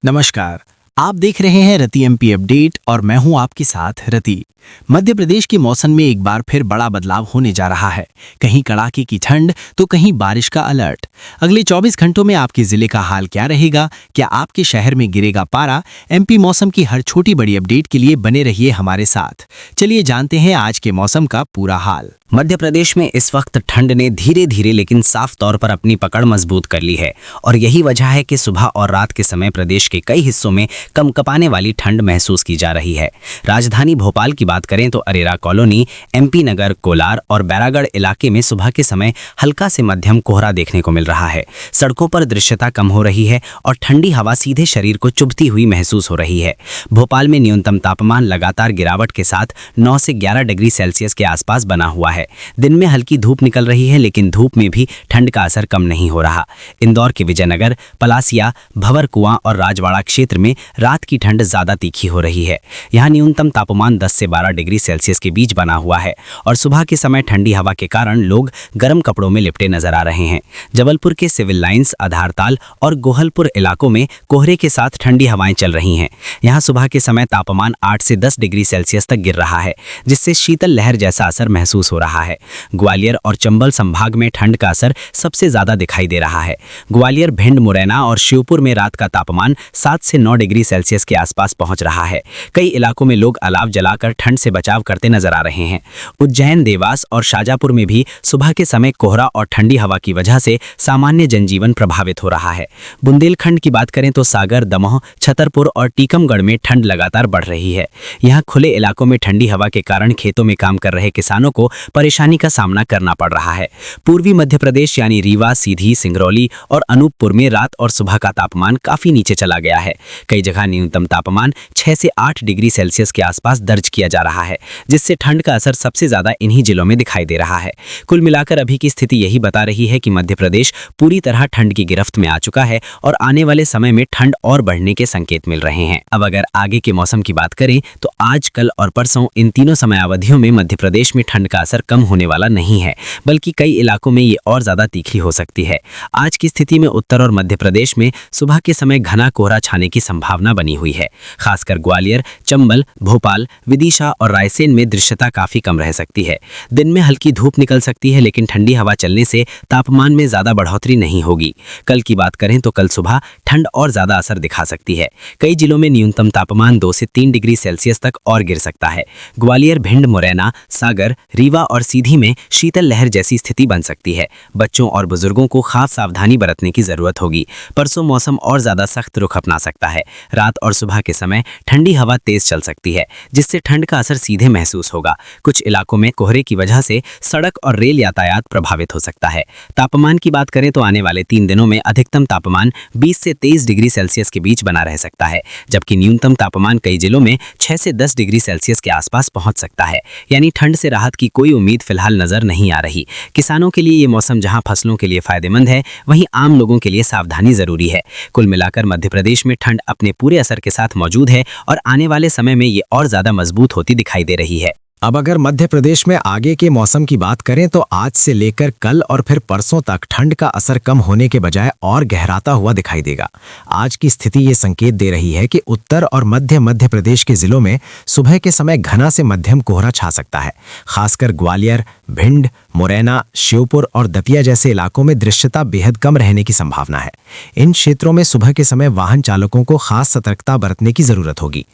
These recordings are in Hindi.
नमस्कार। आप देख रहे हैं रति एमपी अपडेट और मैं हूं आपके साथ रति। मध्य प्रदेश के मौसम में एक बार फिर बड़ा बदलाव होने जा रहा है। कहीं कड़ाके की ठंड तो कहीं बारिश का अलर्ट। अगले 24 घंटों में आपके जिले का हाल क्या रहेगा? क्या आपके शहर में गिरेगा पारा? एमपी मौसम की हर छोटी बड़ी अपडेट के लिए बने रहिए हमारे साथ। चलिए जानते हैं आज के मौसम का पूरा हाल। मध्य प्रदेश में इस वक्त ठंड ने धीरे धीरे लेकिन साफ तौर पर अपनी पकड़ मजबूत कर ली है और यही वजह है कि सुबह और रात के समय प्रदेश के कई हिस्सों में कंपकपाने वाली ठंड महसूस की जा रही है। राजधानी भोपाल की बात करें तो अरेरा कॉलोनी, एमपी नगर, कोलार और बैरागढ़ इलाके में सुबह के समय हल्का से मध्यम कोहरा देखने को मिल रहा है। सड़कों पर दृश्यता कम हो रही है और ठंडी हवा सीधे शरीर को चुभती हुई महसूस हो रही है। भोपाल में न्यूनतम तापमान लगातार गिरावट के साथ 9 से 11 डिग्री सेल्सियस के आसपास बना हुआ है। दिन में हल्की धूप निकल रही है लेकिन धूप में भी ठंड का असर कम नहीं हो रहा। इंदौर के विजयनगर, पलासिया, भंवरकुआं और राजवाड़ा क्षेत्र में रात की ठंड ज्यादा तीखी हो रही है। यहाँ न्यूनतम तापमान 10 से 12 डिग्री सेल्सियस के बीच बना हुआ है और सुबह के समय ठंडी हवा के कारण लोग गर्म कपड़ों में लिपटे नजर आ रहे हैं। जबलपुर के सिविल लाइंस, आधारताल और गोहलपुर इलाकों में कोहरे के साथ ठंडी हवाएं चल रही हैं। यहाँ सुबह के समय तापमान 8 से 10 डिग्री सेल्सियस तक गिर रहा है, जिससे शीतल लहर जैसा असर महसूस हो रहा है। ग्वालियर और चंबल संभाग में ठंड का असर सबसे ज्यादा दिखाई दे रहा है। ग्वालियर, भिंड, मुरैना और शिवपुर में रात का तापमान 7 से 9 डिग्री सेल्सियस के आसपास पहुंच रहा है। कई इलाकों में लोग अलाव जलाकर ठंड से बचाव करते नजर आ रहे हैं। उज्जैन, देवास और शाजापुर में भी सुबह के समय कोहरा और ठंडी हवा की वजह से सामान्य जनजीवन प्रभावित हो रहा है। बुंदेलखंड की बात करें तो सागर, दमोह, छतरपुर और टीकमगढ़ में ठंड लगातार बढ़ रही है। यहाँ खुले इलाकों में ठंडी हवा के कारण खेतों में काम कर रहे किसानों को परेशानी का सामना करना पड़ रहा है। पूर्वी मध्य प्रदेश यानी रीवा, सीधी, सिंगरौली और अनूपपुर में रात और सुबह का तापमान काफी नीचे चला गया है। कई जगह न्यूनतम तापमान 6 से 8 डिग्री सेल्सियस के आसपास दर्ज किया जा रहा है, जिससे ठंड का असर सबसे ज्यादा इन्हीं जिलों में दिखाई दे रहा है। कुल मिलाकर अभी की स्थिति यही बता रही है कि मध्य प्रदेश पूरी तरह ठंड की गिरफ्त में आ चुका है और आने वाले समय में ठंड और बढ़ने के संकेत मिल रहे हैं। अब अगर आगे के मौसम की बात करें तो आज, कल और परसों इन तीनों समयावधियों में मध्य प्रदेश में ठंड का असर कम होने वाला नहीं है, बल्कि कई इलाकों में ये और ज्यादा तीखी हो सकती है। आज की स्थिति में उत्तर और मध्य प्रदेश में सुबह के समय घना कोहरा छाने की संभावना बनी हुई है। खासकर ग्वालियर, चंबल, भोपाल, विदिशा और रायसेन में दृश्यता काफी कम रह सकती है। दिन में हल्की धूप निकल सकती है लेकिन ठंडी हवा चलने से तापमान में ज्यादा बढ़ोतरी नहीं होगी। कल की बात करें तो कल सुबह ठंड और ज्यादा असर दिखा सकती है। कई जिलों में न्यूनतम तापमान 2 से 3 डिग्री सेल्सियस तक और गिर सकता है। ग्वालियर, भिंड, मुरैना, सागर, रीवा और सीधी में शीतल लहर जैसी स्थिति बन सकती है। बच्चों और बुजुर्गों को खास सावधानी बरतने की जरूरत होगी। परसों मौसम और ज्यादा सख्त रुख अपना सकता है। रात और सुबह के समय ठंडी हवा तेज चल सकती है, जिससे ठंड का असर सीधे महसूस होगा। कुछ इलाकों में कोहरे की वजह से सड़क और रेल यातायात प्रभावित हो सकता है। तापमान की बात करें तो आने वाले 3 दिनों में अधिकतम तापमान 20 से 23 डिग्री सेल्सियस के बीच बना रह सकता है, जबकि न्यूनतम तापमान कई जिलों में 6 से 10 डिग्री सेल्सियस के आसपास पहुंच सकता है। यानी ठंड से राहत की कोई उम्मीद फिलहाल नजर नहीं आ रही। किसानों के लिए ये मौसम जहां फसलों के लिए फायदेमंद है, वहीं आम लोगों के लिए सावधानी जरूरी है। कुल मिलाकर मध्य प्रदेश में ठंड अपने पूरे असर के साथ मौजूद है और आने वाले समय में ये और ज्यादा मजबूत होती दिखाई दे रही है। अब अगर मध्य प्रदेश में आगे के मौसम की बात करें तो आज से लेकर कल और फिर परसों तक ठंड का असर कम होने के बजाय और गहराता हुआ दिखाई देगा। आज की स्थिति ये संकेत दे रही है कि उत्तर और मध्य प्रदेश के जिलों में सुबह के समय घना से मध्यम कोहरा छा सकता है। खासकर ग्वालियर, भिंड, मुरैना, श्योपुर और दतिया जैसे इलाकों में दृश्यता बेहद कम रहने की संभावना है। इन क्षेत्रों में सुबह के समय वाहन चालकों को खास सतर्कता बरतने की जरूरत होगी।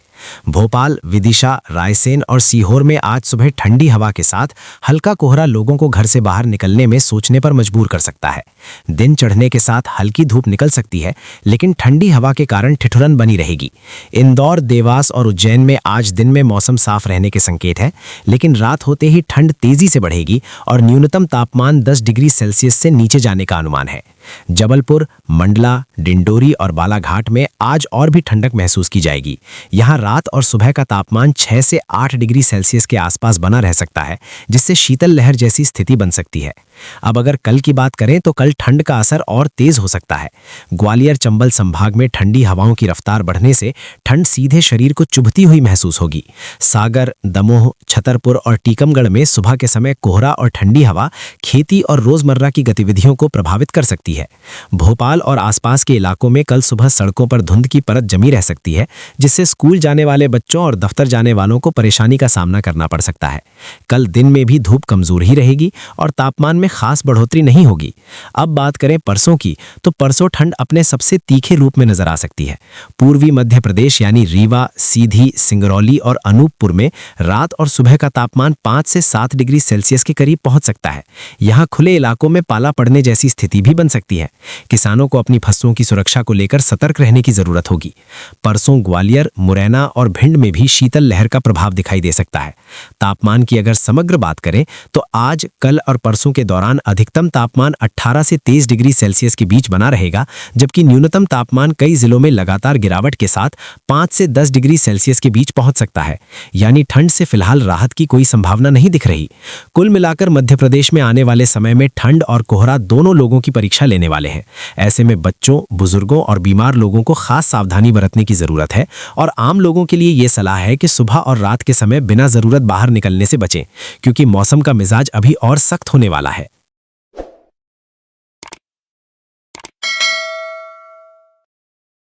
भोपाल, विदिशा, रायसेन और सीहोर में आज सुबह ठंडी हवा के साथ हल्का कोहरा लोगों को घर से बाहर निकलने में सोचने पर मजबूर कर सकता है। दिन चढ़ने के साथ हल्की धूप निकल सकती है, लेकिन ठंडी हवा के कारण ठिठुरन बनी रहेगी। इंदौर, देवास और उज्जैन में आज दिन में मौसम साफ रहने के संकेत है, लेकिन रात होते ही ठंड तेजी से बढ़ेगी और न्यूनतम तापमान 10 डिग्री सेल्सियस से नीचे जाने का अनुमान है। जबलपुर, मंडला, डिंडोरी और बालाघाट में आज और भी ठंडक महसूस की जाएगी। यहाँ रात और सुबह का तापमान 6 से 8 डिग्री सेल्सियस के आसपास बना रह सकता है, जिससे शीतल लहर जैसी स्थिति बन सकती है। अब अगर कल की बात करें तो कल ठंड का असर और तेज हो सकता है। ग्वालियर, चंबल संभाग में ठंडी हवाओं की रफ्तार बढ़ने से ठंड सीधे शरीर को चुभती हुई महसूस होगी। सागर, दमोह, छतरपुर और टीकमगढ़ में सुबह के समय कोहरा और ठंडी हवा खेती और रोजमर्रा की गतिविधियों को प्रभावित कर सकती है। है। भोपाल और आसपास के इलाकों में कल सुबह सड़कों पर धुंध की परत जमी रह सकती है, जिससे स्कूल जाने वाले बच्चों और दफ्तर जाने वालों को परेशानी का सामना करना पड़ सकता है। कल दिन में भी धूप कमजोर ही रहेगी और तापमान में खास बढ़ोतरी नहीं होगी। अब बात करें परसों की, तो परसों ठंड अपने सबसे तीखे रूप में नजर आ सकती है। पूर्वी मध्य प्रदेश यानी रीवा, सीधी, सिंगरौली और अनूपपुर में रात और सुबह का तापमान 5 से 7 डिग्री सेल्सियस के करीब पहुंच सकता है। यहां खुले इलाकों में पाला पड़ने जैसी स्थिति भी बन सकती है। किसानों को अपनी फसलों की सुरक्षा को लेकर सतर्क रहने की जरूरत होगी। परसों ग्वालियर, मुरैना और भिंड में भी शीतल लहर का प्रभाव दिखाई दे सकता है। तापमान की अगर समग्र बात करें तो आज, कल और परसों के दौरान अधिकतम तापमान 18 से 23 डिग्री सेल्सियस के बीच बना रहेगा, जबकि न्यूनतम तापमान कई जिलों में लगातार गिरावट के साथ 5 से 10 डिग्री सेल्सियस के बीच पहुंच सकता है। यानी ठंड से फिलहाल राहत की कोई संभावना नहीं दिख रही। कुल मिलाकर मध्य प्रदेश में आने वाले समय में ठंड और कोहरा दोनों लोगों की परीक्षा लेने वाले हैं। ऐसे में बच्चों, बुजुर्गों और बीमार लोगों को खास सावधानी बरतने की जरूरत है और आम लोगों के लिए यह सलाह है कि सुबह और रात के समय बिना जरूरत बाहर निकलने से बचें, क्योंकि मौसम का मिजाज अभी और सख्त होने वाला है।